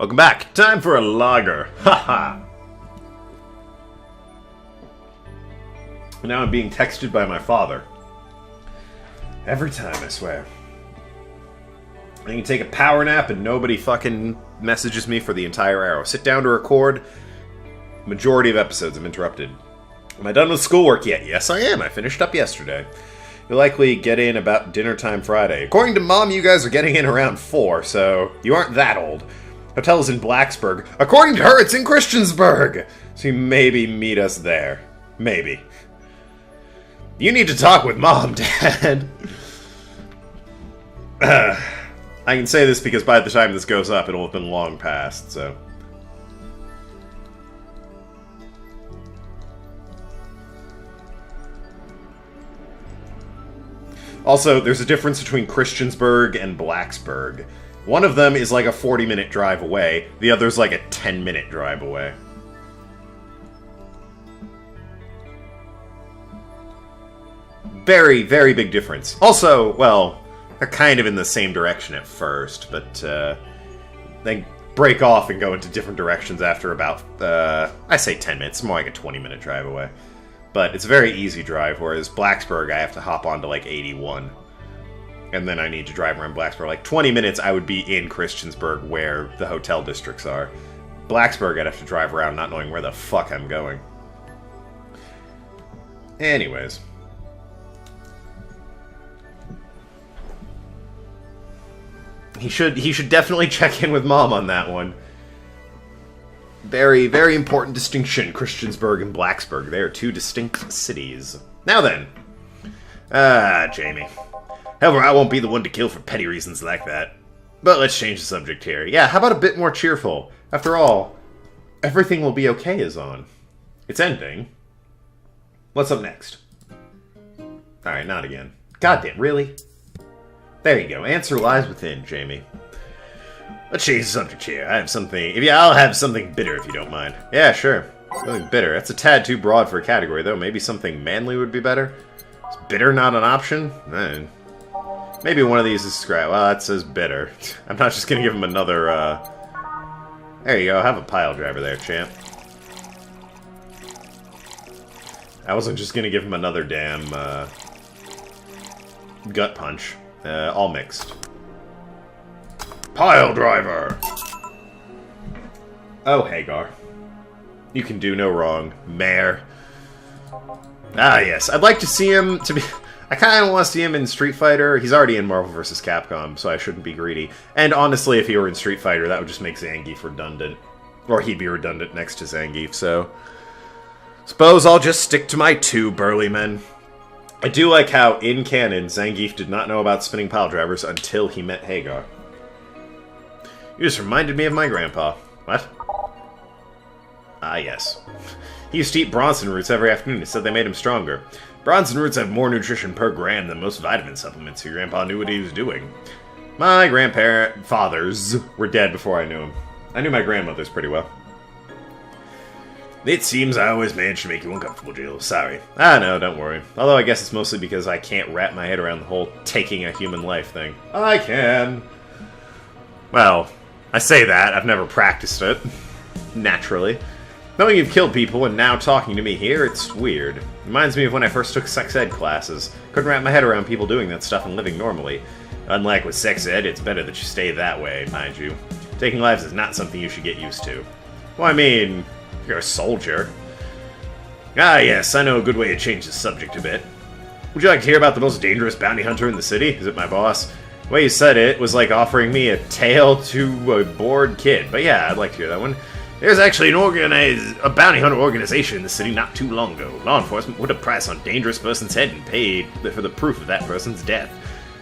Welcome back. Time for a lager. Haha. Now I'm being texted by my father. Every time, I swear. I can take a power nap and nobody fucking messages me for the entire hour. Sit down to record. Majority of episodes I'm interrupted. Am I done with schoolwork yet? Yes, I am. I finished up yesterday. You'll likely get in about dinner time Friday. According to Mom, you guys are getting in around 4, so you aren't that old. Hotel's in Blacksburg. According to her, it's in Christiansburg! So you maybe meet us there. Maybe. You need to talk with Mom, Dad. I can say this because by the time this goes up, it'll have been long past, so... Also, there's a difference between Christiansburg and Blacksburg. One of them is like a 40-minute drive away, the other's like a 10-minute drive away. Very, very big difference. Also, well, they're kind of in the same direction at first, but they break off and go into different directions after about, I say 10 minutes, more like a 20-minute drive away. But it's a very easy drive, whereas Blacksburg, I have to hop on to, like, 81. And then I need to drive around Blacksburg. Like, 20 minutes, I would be in Christiansburg, where the hotel districts are. Blacksburg, I'd have to drive around not knowing where the fuck I'm going. Anyways. He should definitely check in with Mom on that one. Very, very important distinction, Christiansburg and Blacksburg. They are two distinct cities. Now then. Jamie. However, I won't be the one to kill for petty reasons like that. But let's change the subject here. Yeah, how about a bit more cheerful? After all, Everything Will Be Okay is on. It's ending. What's up next? Alright, not again. Goddamn, really? There you go. Answer lies within, Jamie. Let's change the subject here. I'll have something bitter if you don't mind. Yeah, sure. Something bitter. That's a tad too broad for a category, though. Maybe something manly would be better? Is bitter not an option? Maybe one of these is scrap. Well, that says bitter. I'm not just gonna give him another, There you go. Have a pile driver there, champ. I wasn't just gonna give him another damn, gut punch. All mixed. Pile driver! Oh, Hagar. You can do no wrong, Mayor. Ah, yes. I'd like to see him to be... I kind of want to see him in Street Fighter. He's already in Marvel vs. Capcom, so I shouldn't be greedy. And honestly, if he were in Street Fighter, that would just make Zangief redundant. Or he'd be redundant next to Zangief, so... Suppose I'll just stick to my 2 burly men. I do like how, in canon, Zangief did not know about spinning pile drivers until he met Hagar. You just reminded me of my grandpa. What? Ah, yes. He used to eat Bronson roots every afternoon. He said they made him stronger. Bronson roots have more nutrition per gram than most vitamin supplements. Your grandpa knew what he was doing. My fathers were dead before I knew him. I knew my grandmothers pretty well. It seems I always manage to make you uncomfortable, Jill. Sorry. Ah, no, don't worry. Although I guess it's mostly because I can't wrap my head around the whole taking a human life thing. I can. Well, I say that. I've never practiced it. Naturally. Knowing you've killed people and now talking to me here, it's weird. Reminds me of when I first took sex ed classes. Couldn't wrap my head around people doing that stuff and living normally. Unlike with sex ed, it's better that you stay that way, mind you. Taking lives is not something you should get used to. Well, I mean, you're a soldier. Ah, yes, I know a good way to change the subject a bit. Would you like to hear about the most dangerous bounty hunter in the city? Is it my boss? The way you said it was like offering me a tail to a bored kid. But yeah, I'd like to hear that one. There's actually a bounty hunter organization in the city not too long ago. Law enforcement put a price on a dangerous person's head and paid for the proof of that person's death.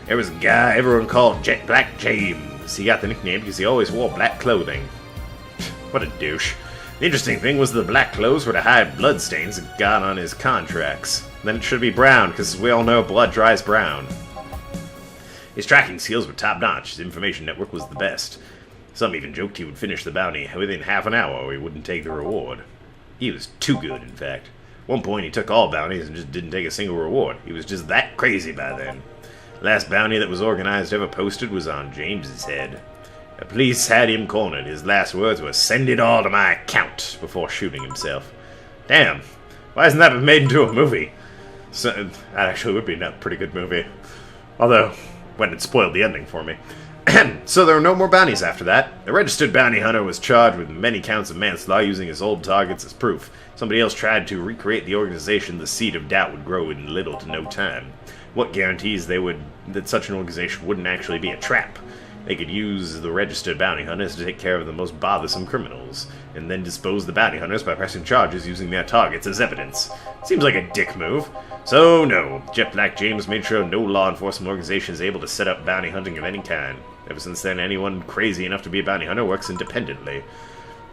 There was a guy everyone called Black James. He got the nickname because he always wore black clothing. What a douche. The interesting thing was the black clothes were to hide blood stains that got on his contracts. Then it should be brown, because we all know blood dries brown. His tracking skills were top-notch. His information network was the best. Some even joked he would finish the bounty within half an hour or he wouldn't take the reward. He was too good, in fact. At one point he took all bounties and just didn't take a single reward. He was just that crazy by then. The last bounty that was organized ever posted was on James's head. The police had him cornered. His last words were, "Send it all to my account," before shooting himself. Damn. Why hasn't that been made into a movie? So, that actually would be a pretty good movie. Although, when it spoiled the ending for me. So there were no more bounties after that. The registered bounty hunter was charged with many counts of manslaughter using his old targets as proof. Somebody else tried to recreate the organization. The seed of doubt would grow in little to no time. What guarantees that such an organization wouldn't actually be a trap? They could use the registered bounty hunters to take care of the most bothersome criminals, and then dispose the bounty hunters by pressing charges using their targets as evidence. Seems like a dick move. So no, Jet Black James made sure no law enforcement organization is able to set up bounty hunting of any kind. Ever since then, anyone crazy enough to be a bounty hunter works independently.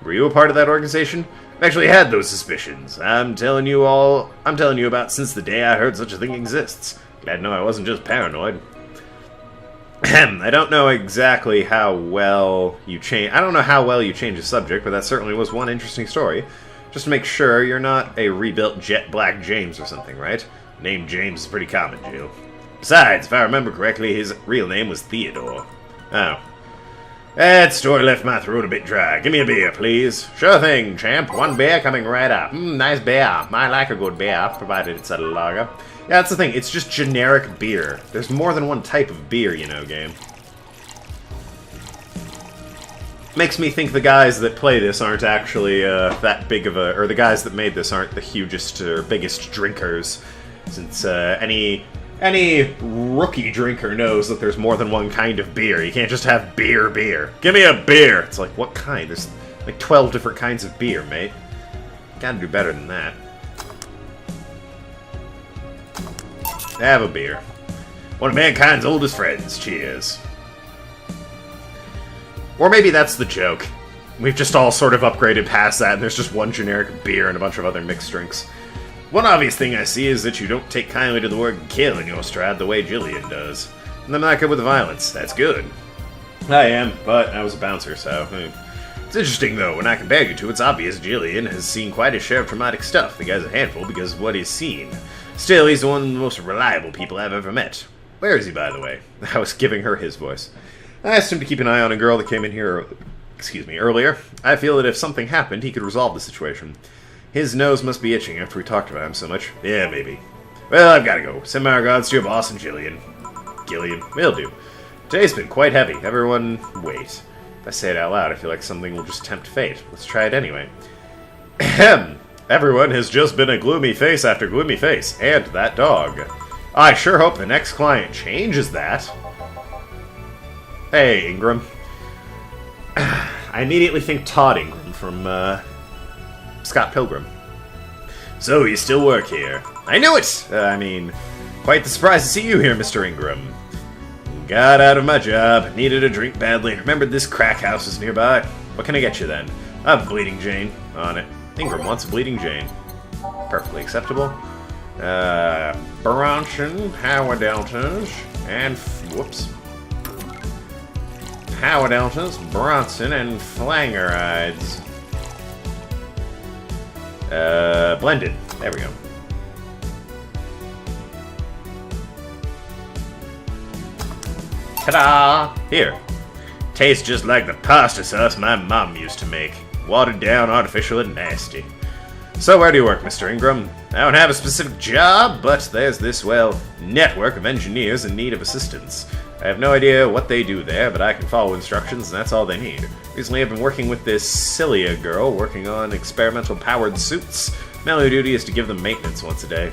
Were you a part of that organization? I've actually had those suspicions. I'm telling you about since the day I heard such a thing exists. Glad to know I wasn't just paranoid. I don't know exactly how well you change. I don't know how well you change the subject, but that certainly was one interesting story. Just to make sure, you're not a rebuilt Jet Black James or something, right? The name James is pretty common, Jill. Besides, if I remember correctly, his real name was Theodore. Oh. That story left my throat a bit dry. Give me a beer, please. Sure thing, champ. One beer coming right up. Nice beer. I like a good beer, provided it's a lager. Yeah, that's the thing. It's just generic beer. There's more than one type of beer, you know, game. Makes me think the guys that play this aren't actually that big of a... Or the guys that made this aren't the hugest or biggest drinkers. Since any rookie drinker knows that there's more than one kind of beer. You can't just have beer. Give me a beer! It's like, what kind? There's like 12 different kinds of beer, mate. Gotta do better than that. Have a beer. One of mankind's oldest friends. Cheers. Or maybe that's the joke. We've just all sort of upgraded past that, and there's just one generic beer and a bunch of other mixed drinks. One obvious thing I see is that you don't take kindly to the word kill in your stride the way Jillian does. And I'm not good with the violence. That's good. I am, but I was a bouncer, so... It's interesting, though. When I compare you two, it's obvious Jillian has seen quite a share of traumatic stuff. The guy's a handful because of what he's seen. Still, he's one of the most reliable people I've ever met. Where is he, by the way? I was giving her his voice. I asked him to keep an eye on a girl that came in here, earlier. I feel that if something happened, he could resolve the situation. His nose must be itching after we talked about him so much. Yeah, maybe. Well, I've gotta go. Send my regards to your boss and Gillian. Will do. Today's been quite heavy. Everyone, wait. If I say it out loud, I feel like something will just tempt fate. Let's try it anyway. Ahem. Everyone has just been a gloomy face after gloomy face. And that dog. I sure hope the next client changes that. Hey, Ingram. I immediately think Todd Ingram from, Scott Pilgrim. So, you still work here. I knew it! Quite the surprise to see you here, Mr. Ingram. Got out of my job, needed a drink badly, remembered this crack house was nearby. What can I get you then? A Bleeding Jane. On it. Ingram wants a Bleeding Jane. Perfectly acceptable. Bronson, Howard Deltas, and... whoops. Howard Deltas, Bronson, and Flangerides. Blended. There we go. Ta-da! Here. Tastes just like the pasta sauce my mom used to make. Watered down, artificial, and nasty. So where do you work, Mr. Ingram? I don't have a specific job, but there's this, well, network of engineers in need of assistance. I have no idea what they do there, but I can follow instructions, and that's all they need. Recently I've been working with this Cilia girl, working on experimental powered suits. My only duty is to give them maintenance once a day.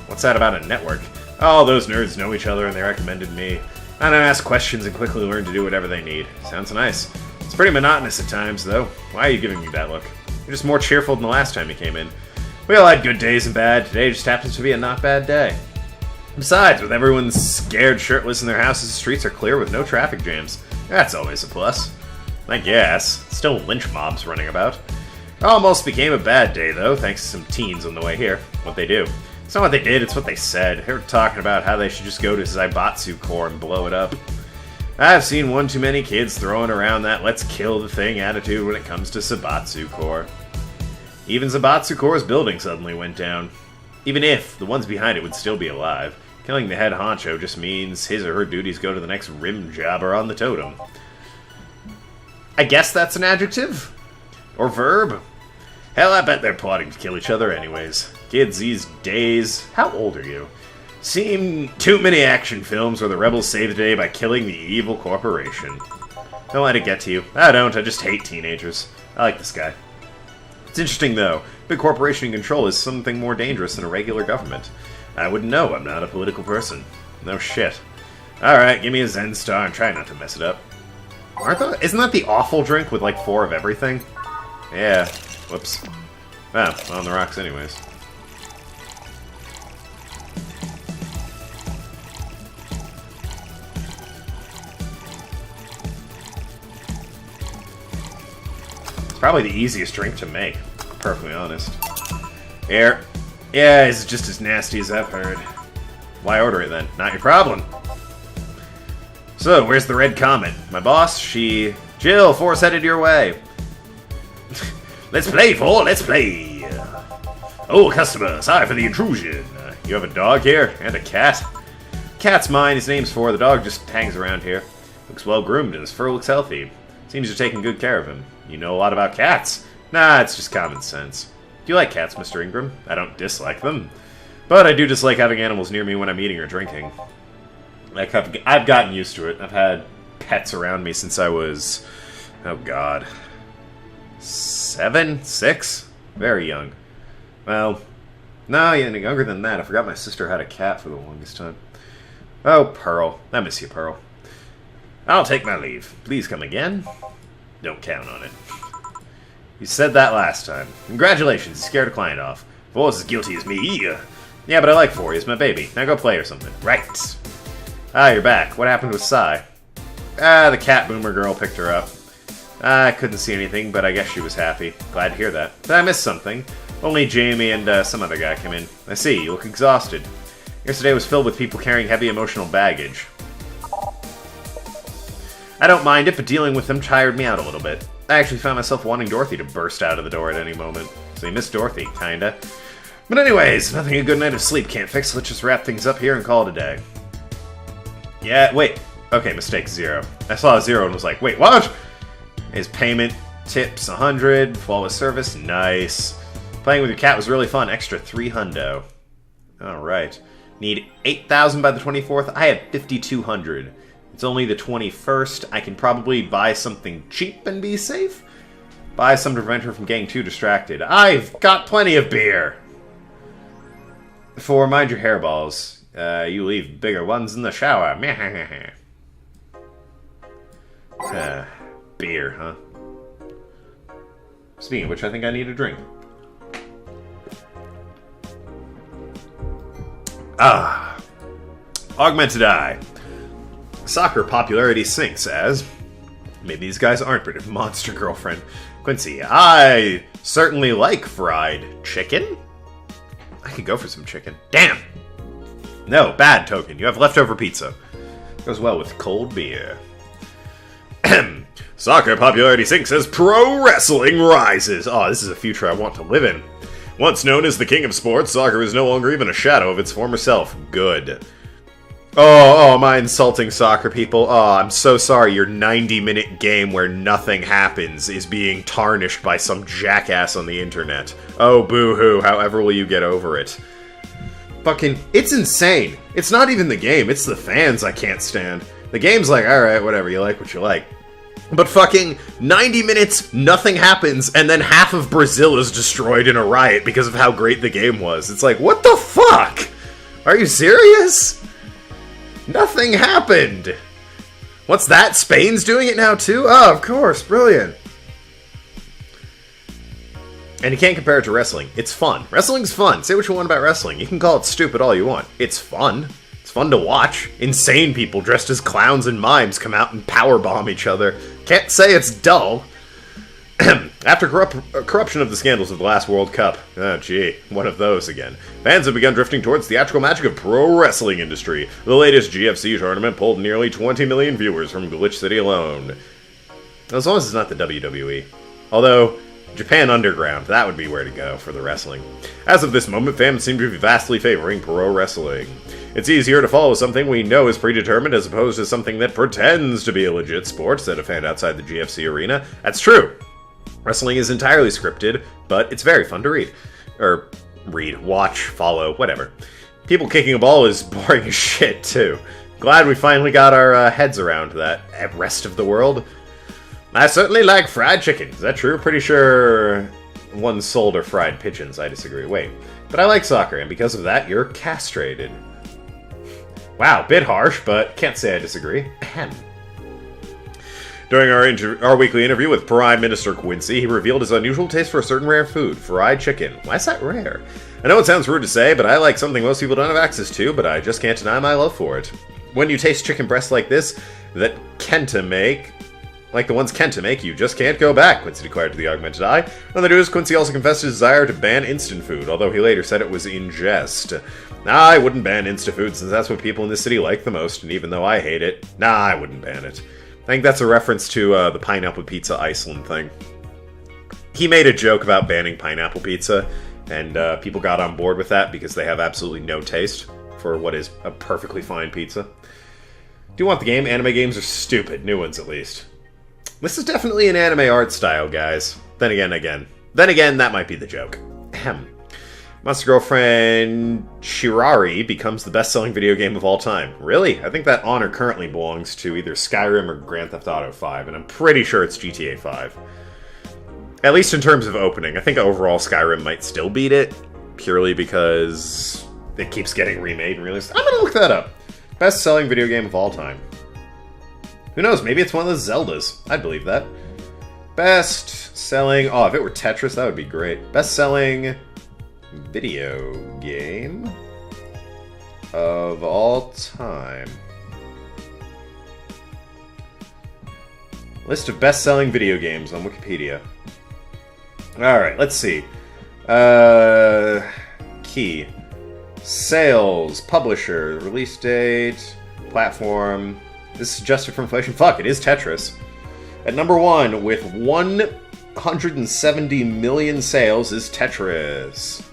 What's that about a network? All those nerds know each other, and they recommended me. I don't ask questions and quickly learn to do whatever they need. Sounds nice. It's pretty monotonous at times, though. Why are you giving me that look? You're just more cheerful than the last time you came in. We all had good days and bad. Today just happens to be a not bad day. Besides, with everyone scared shirtless in their houses, the streets are clear with no traffic jams. That's always a plus. I guess. Still lynch mobs running about. It almost became a bad day, though, thanks to some teens on the way here. What they do. It's not what they did, it's what they said. They were talking about how they should just go to Zaibatsu Corps and blow it up. I've seen one too many kids throwing around that let's kill the thing attitude when it comes to Zaibatsu Corps. Even Zaibatsu Corps' building suddenly went down. Even if the ones behind it would still be alive. Killing the head honcho just means his or her duties go to the next rim jobber on the totem. I guess that's an adjective? Or verb? Hell, I bet they're plotting to kill each other anyways. Kids these days... How old are you? Seen too many action films where the rebels save the day by killing the evil corporation. Don't let it get to you. I don't, I just hate teenagers. I like this guy. It's interesting, though. Big corporation control is something more dangerous than a regular government. I wouldn't know, I'm not a political person. No shit. Alright, give me a Zen Star and try not to mess it up. Isn't that the awful drink with like 4 of everything? Yeah. Whoops. Oh, on the rocks anyways. It's probably the easiest drink to make, to be perfectly honest. Here. Yeah, it's just as nasty as I've heard. Why order it then? Not your problem. So, where's the red comet? My boss, she... Jill, force headed your way. Let's play, fool, let's play. Oh, customer, sorry for the intrusion. You have a dog here? And a cat? Cat's mine, his name's For. The dog just hangs around here. Looks well groomed and his fur looks healthy. Seems you're taking good care of him. You know a lot about cats. Nah, it's just common sense. Do you like cats, Mr. Ingram? I don't dislike them. But I do dislike having animals near me when I'm eating or drinking. Like, I've gotten used to it. I've had pets around me since I was... Oh, God. 7? 6? Very young. Well, no, younger than that. I forgot my sister had a cat for the longest time. Oh, Pearl. I miss you, Pearl. I'll take my leave. Please come again. Don't count on it. You said that last time. Congratulations, you scared a client off. Four's as guilty as me. Yeah, but I like 4. He's my baby. Now go play or something. Right. Ah, you're back. What happened with Sai? Ah, the cat boomer girl picked her up. I couldn't see anything, but I guess she was happy. Glad to hear that. Did I miss something? Only Jamie and some other guy came in. I see, you look exhausted. Yesterday was filled with people carrying heavy emotional baggage. I don't mind it, but dealing with them tired me out a little bit. I actually found myself wanting Dorothy to burst out of the door at any moment. So you miss Dorothy, kinda. But anyways, nothing a good night of sleep can't fix. Let's just wrap things up here and call it a day. Yeah, wait. Okay, mistake, 0. I saw a 0 and was like, wait, what? His payment, tips, 100, flawless service, nice. Playing with your cat was really fun, extra 3 hundo. Alright. Need 8,000 by the 24th. I have 5,200. It's only the 21st. I can probably buy something cheap and be safe. Buy some to prevent her from getting too distracted. I've got plenty of beer! For mind your hairballs. You leave bigger ones in the shower. Beer, huh? Speaking of which, I think I need a drink. Ah. Augmented Eye. Soccer popularity sinks as... Maybe these guys aren't, but monster girlfriend. Quincy, I certainly like fried chicken. I could go for some chicken. Damn! No, bad token. You have leftover pizza. Goes well with cold beer. Soccer popularity sinks as pro wrestling rises. Oh, this is a future I want to live in. Once known as the king of sports, soccer is no longer even a shadow of its former self. Good. Oh, am I insulting soccer people? Oh, I'm so sorry your 90-minute game where nothing happens is being tarnished by some jackass on the internet. Oh, boo-hoo, however will you get over it? Fucking, it's insane. It's not even the game, it's the fans I can't stand. The game's like, alright, whatever, you like what you like. But fucking 90 minutes, nothing happens, and then half of Brazil is destroyed in a riot because of how great the game was. It's like, what the fuck? Are you serious? Nothing happened! What's that? Spain's doing it now too? Oh, of course, brilliant. And you can't compare it to wrestling. It's fun. Wrestling's fun. Say what you want about wrestling. You can call it stupid all you want. It's fun. It's fun to watch. Insane people dressed as clowns and mimes come out and powerbomb each other. Can't say it's dull. After corruption of the scandals of the last World Cup, oh gee, one of those again, fans have begun drifting towards the theatrical magic of pro wrestling industry. The latest GFC tournament pulled nearly 20 million viewers from Glitch City alone. As long as it's not the WWE. Although, Japan Underground, that would be where to go for the wrestling. As of this moment, fans seem to be vastly favoring pro wrestling. It's easier to follow something we know is predetermined as opposed to something that pretends to be a legit sport, said a fan outside the GFC arena. That's true. Wrestling is entirely scripted, but it's very fun to read. Or read, watch, follow, whatever. People kicking a ball is boring as shit, too. Glad we finally got our heads around that rest of the world. I certainly like fried chicken. Is that true? Pretty sure one sold are fried pigeons. I disagree. Wait. But I like soccer, and because of that, you're castrated. Wow, bit harsh, but can't say I disagree. Ahem. During our weekly interview with Prime Minister Quincy, he revealed his unusual taste for a certain rare food, fried chicken. Why is that rare? I know it sounds rude to say, but I like something most people don't have access to, but I just can't deny my love for it. When you taste chicken breasts like this, that Kenta make, like the ones Kenta make, you just can't go back, Quincy declared to the Augmented Eye. On the news, Quincy also confessed his desire to ban instant food, although he later said it was in jest. I wouldn't ban instant food since that's what people in this city like the most, and even though I hate it, I wouldn't ban it. I think that's a reference to the pineapple pizza Iceland thing. He made a joke about banning pineapple pizza, and people got on board with that because they have absolutely no taste for what is a perfectly fine pizza. Do you want the game? Anime games are stupid. New ones, at least. This is definitely an anime art style, guys. Then again, that might be the joke. Ahem. Monster Girlfriend Shirari becomes the best-selling video game of all time. Really? I think that honor currently belongs to either Skyrim or Grand Theft Auto 5, and I'm pretty sure it's GTA 5. At least in terms of opening. I think overall Skyrim might still beat it, purely because it keeps getting remade and released. I'm gonna look that up. Best-selling video game of all time. Who knows, maybe it's one of the Zeldas. I'd believe that. Best-selling... Oh, if it were Tetris, that would be great. Best-selling video game of all time. List of best-selling video games on Wikipedia. Alright, let's see. Key. Sales, publisher, release date, platform. This is adjusted for inflation. Fuck, it is Tetris. At number 1, with 170 million sales, is Tetris.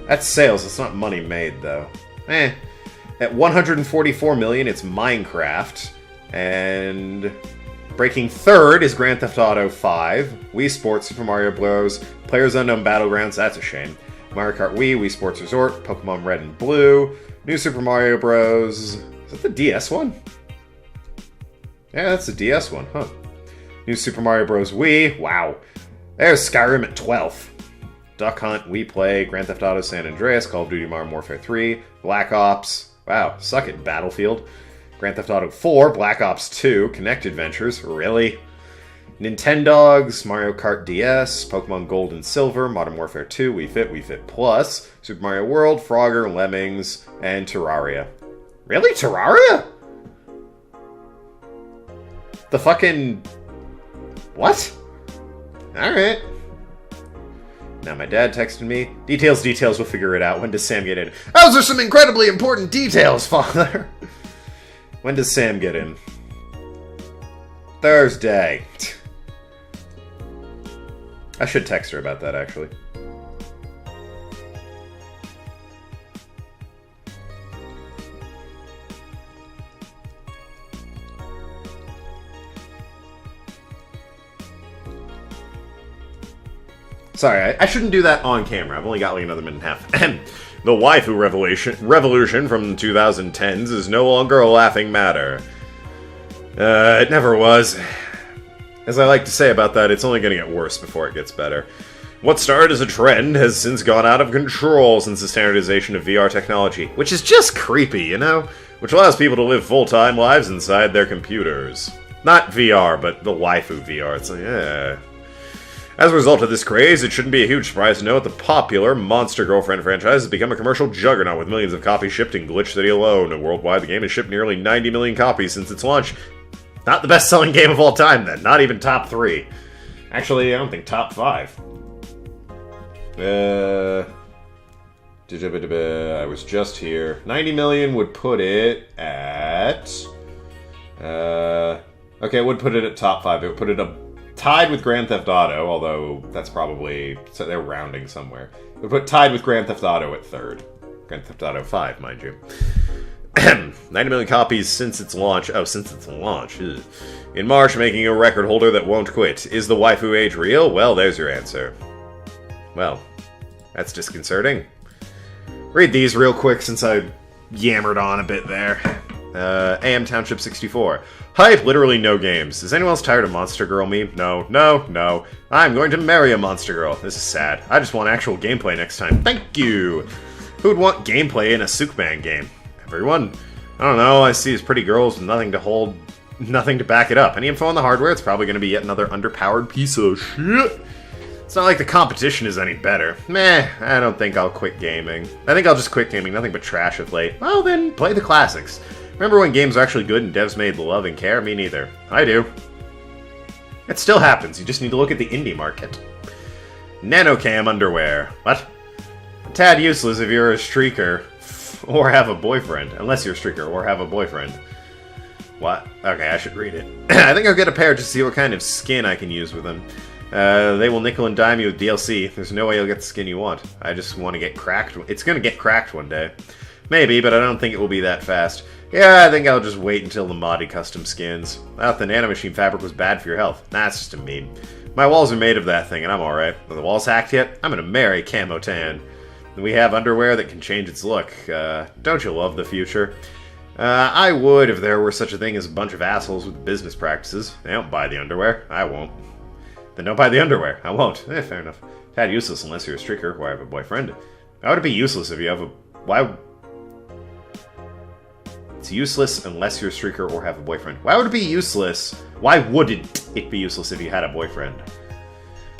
That's sales, it's not money made, though. At 144 million, it's Minecraft. And breaking third is Grand Theft Auto 5. Wii Sports, Super Mario Bros. PlayerUnknown's Battlegrounds, that's a shame. Mario Kart Wii Sports Resort, Pokemon Red and Blue, New Super Mario Bros. Is that the DS one? Yeah, that's the DS one, huh. New Super Mario Bros. Wii, wow. There's Skyrim at 12th. Duck Hunt, Wii Play, Grand Theft Auto San Andreas, Call of Duty Modern Warfare 3, Black Ops, wow, suck it, Battlefield, Grand Theft Auto 4, Black Ops 2, Kinect Adventures, really? Nintendogs, Mario Kart DS, Pokemon Gold and Silver, Modern Warfare 2, Wii Fit Plus, Super Mario World, Frogger, Lemmings, and Terraria. Really? Terraria? The fucking... What? Alright. Now my dad texted me. Details, we'll figure it out. When does Sam get in? Those are some incredibly important details, Father! When does Sam get in? Thursday. I should text her about that, actually. Sorry, I shouldn't do that on camera. I've only got like another minute and a half. The waifu revolution from 2010s is no longer a laughing matter. It never was. As I like to say about that, it's only going to get worse before it gets better. What started as a trend has since gone out of control since the standardization of VR technology, which is just creepy, you know? Which allows people to live full-time lives inside their computers. Not VR, but the waifu VR. It's like, yeah. As a result of this craze, it shouldn't be a huge surprise to note the popular Monster Girlfriend franchise has become a commercial juggernaut with millions of copies shipped in Glitch City alone. Worldwide, the game has shipped nearly 90 million copies since its launch. Not the best-selling game of all time, then. Not even top 3. Actually, I don't think top 5. I was just here. 90 million would put it at... okay, it would put it at top 5. It would put it up tied with Grand Theft Auto, although that's probably... So they're rounding somewhere. We'll put tied with Grand Theft Auto at third. Grand Theft Auto 5, mind you. 90 million copies since its launch. Oh, since its launch. Ugh. In March, making a record holder that won't quit. Is the waifu age real? Well, there's your answer. Well, that's disconcerting. Read these real quick since I yammered on a bit there. AM Township 64. Hype, literally no games. Is anyone else tired of Monster Girl meme? No, no, no. I'm going to marry a Monster Girl. This is sad. I just want actual gameplay next time. Thank you! Who would want gameplay in a Superman game? Everyone. I don't know, I see as pretty girls with nothing to back it up. Any info on the hardware? It's probably going to be yet another underpowered piece of shit. It's not like the competition is any better. Meh, I don't think I'll quit gaming. I think I'll just quit gaming, nothing but trash of late. Well then, play the classics. Remember when games were actually good and devs made love and care? Me neither. I do. It still happens, you just need to look at the indie market. Nanocam underwear. What? A tad useless if you're a streaker. Or have a boyfriend. Unless you're a streaker or have a boyfriend. What? Okay, I should read it. I think I'll get a pair just to see what kind of skin I can use with them. They will nickel and dime you with DLC. There's no way you'll get the skin you want. I just want to get cracked. It's gonna get cracked one day. Maybe, but I don't think it will be that fast. Yeah, I think I'll just wait until the modded custom skins. I thought the nanomachine fabric was bad for your health. Nah, it's just a meme. My walls are made of that thing, and I'm alright. Are the walls hacked yet? I'm gonna marry Camo Tan. We have underwear that can change its look. Don't you love the future? I would if there were such a thing as a bunch of assholes with business practices. They don't buy the underwear. I won't. Then don't buy the underwear. I won't. Fair enough. Tad useless unless you're a streaker or have a boyfriend. Why would it be useless if you have a... Why... It's useless unless you're a streaker or have a boyfriend. Why would it be useless? Why wouldn't it be useless if you had a boyfriend?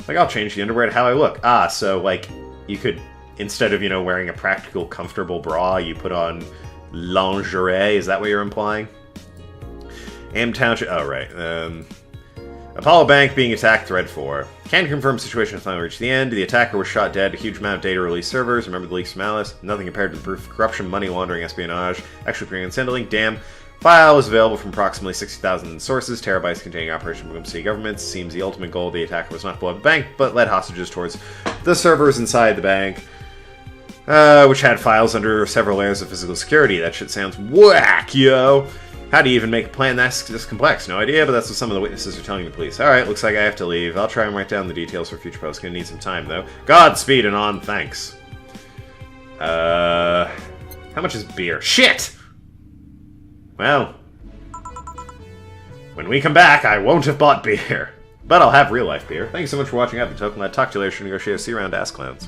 Like, I'll change the underwear to how I look. Ah, so, like, you could... Instead of, you know, wearing a practical, comfortable bra, you put on lingerie. Is that what you're implying? Am Township... Oh, right. Apollo Bank being attacked, thread 4. Can confirm situation finally reached the end. The attacker was shot dead. A huge amount of data released servers. Remember the leaks of malice? Nothing compared to the proof of corruption, money laundering, espionage. Actually pretty unsettling. Damn. File was available from approximately 60,000 sources. Terabytes containing operation from city governments. Seems the ultimate goal of the attacker was not to blow up the bank, but led hostages towards the servers inside the bank. Which had files under several layers of physical security. That shit sounds whack, yo! How do you even make a plan that's this complex? No idea, but that's what some of the witnesses are telling the police. Alright, looks like I have to leave. I'll try and write down the details for future posts. Gonna need some time, though. Godspeed and on, thanks. How much is beer? Shit! Well, when we come back, I won't have bought beer. But I'll have real-life beer. Thank you so much for watching. I've been Token. I'll talk to you later. Should negotiate a C-round Ass Clowns.